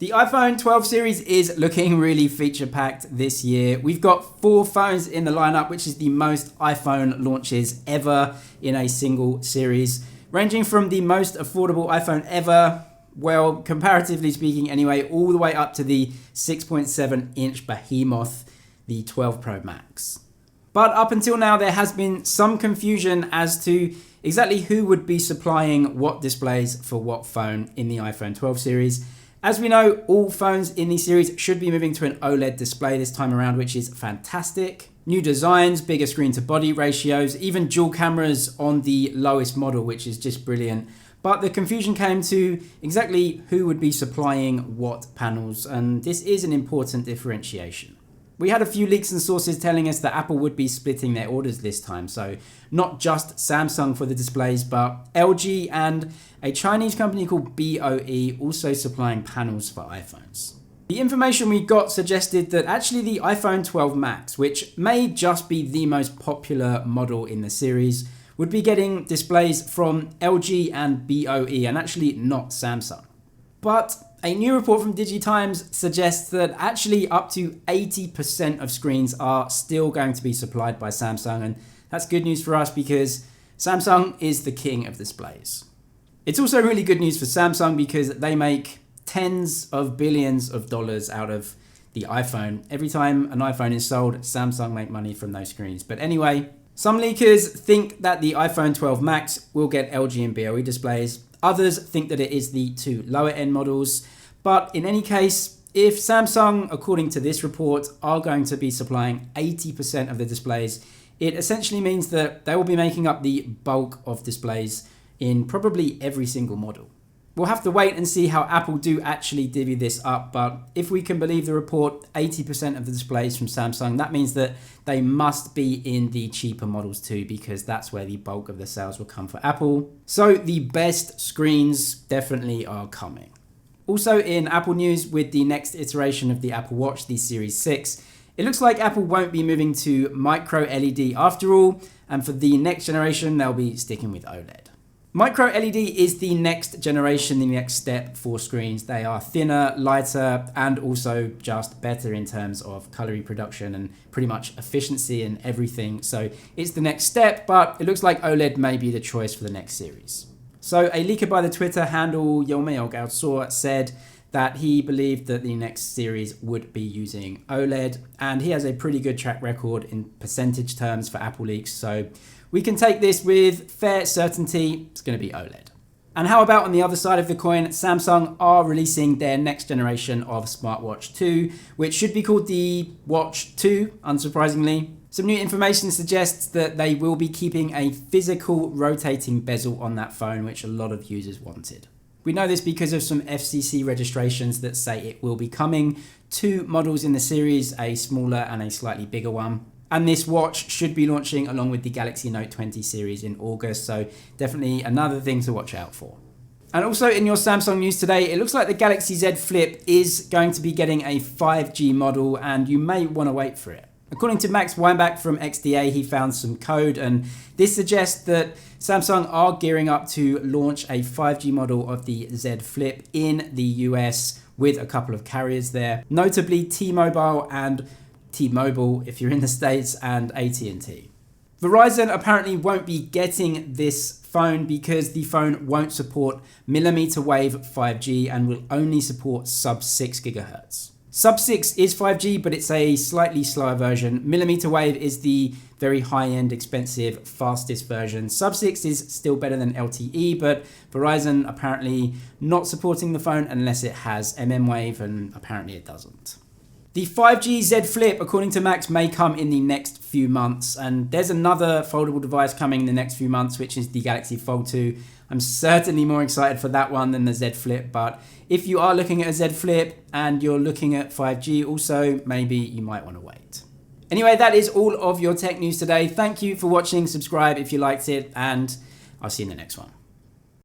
The iPhone 12 series is looking really feature-packed this year. We've got 4 phones in the lineup, which is the most iPhone launches ever in a single series, ranging from the most affordable iPhone ever, well, comparatively speaking anyway, all the way up to the 6.7-inch behemoth, the 12 Pro Max. But up until now, there has been some confusion as to exactly who would be supplying what displays for what phone in the iPhone 12 series. As we know, all phones in the series should be moving to an OLED display this time around, which is fantastic. New designs, bigger screen to body ratios, even dual cameras on the lowest model, which is just brilliant. But the confusion came to exactly who would be supplying what panels, and this is an important differentiation. We had a few leaks and sources telling us that Apple would be splitting their orders this time, so not just Samsung for the displays, but LG and a Chinese company called BOE also supplying panels for iPhones. The information we got suggested that actually the iPhone 12 Max, which may just be the most popular model in the series, would be getting displays from LG and BOE and actually not Samsung. But a new report from DigiTimes suggests that actually up to 80% of screens are still going to be supplied by Samsung, and that's good news for us because Samsung is the king of displays. It's also really good news for Samsung because they make tens of billions of dollars out of the iPhone. Every time an iPhone is sold, Samsung make money from those screens. But anyway, some leakers think that the iPhone 12 Max will get LG and BOE displays. Others think that it is the 2 lower end models. But in any case, if Samsung, according to this report, are going to be supplying 80% of the displays, it essentially means that they will be making up the bulk of displays in probably every single model. We'll have to wait and see how Apple do actually divvy this up, but if we can believe the report, 80% of the displays from Samsung, that means that they must be in the cheaper models too, because that's where the bulk of the sales will come for Apple. So the best screens definitely are coming. Also in Apple news, with the next iteration of the Apple Watch, the Series 6, it looks like Apple won't be moving to micro LED after all, and for the next generation, they'll be sticking with OLED. Micro LED is the next generation, the next step for screens. They are thinner, lighter, and also just better in terms of color reproduction and pretty much efficiency and everything. So it's the next step, but it looks like OLED may be the choice for the next series. So a leaker by the Twitter handle Yomeo said that he believed that the next series would be using OLED, and he has a pretty good track record in percentage terms for Apple leaks, so we can take this with fair certainty, it's going to be OLED. And how about on the other side of the coin, Samsung are releasing their next generation of smartwatch 2, which should be called the Watch 2, unsurprisingly. Some new information suggests that they will be keeping a physical rotating bezel on that phone, which a lot of users wanted. We know this because of some FCC registrations that say it will be coming. 2 models in the series, a smaller and a slightly bigger one. And this watch should be launching along with the Galaxy Note 20 series in August, so definitely another thing to watch out for. And also in your Samsung news today, it looks like the Galaxy Z Flip is going to be getting a 5G model, and you may want to wait for it. According to Max Weinbach from XDA, he found some code, and this suggests that Samsung are gearing up to launch a 5G model of the Z Flip in the US with a couple of carriers there, notably T-Mobile and T-Mobile if you're in the States, and AT&T. Verizon apparently won't be getting this phone because the phone won't support millimeter wave 5G and will only support sub-6 GHz. Sub-6 is 5G, but it's a slightly slower version. Millimeter wave is the very high-end, expensive, fastest version. Sub-6 is still better than LTE, but Verizon apparently not supporting the phone unless it has mmWave, and apparently it doesn't. The 5G Z Flip, according to Max, may come in the next few months, and there's another foldable device coming in the next few months, which is the Galaxy Fold 2. I'm certainly more excited for that one than the Z Flip, but if you are looking at a Z Flip and you're looking at 5G also, maybe you might want to wait. Anyway, that is all of your tech news today. Thank you for watching. Subscribe if you liked it, and I'll see you in the next one.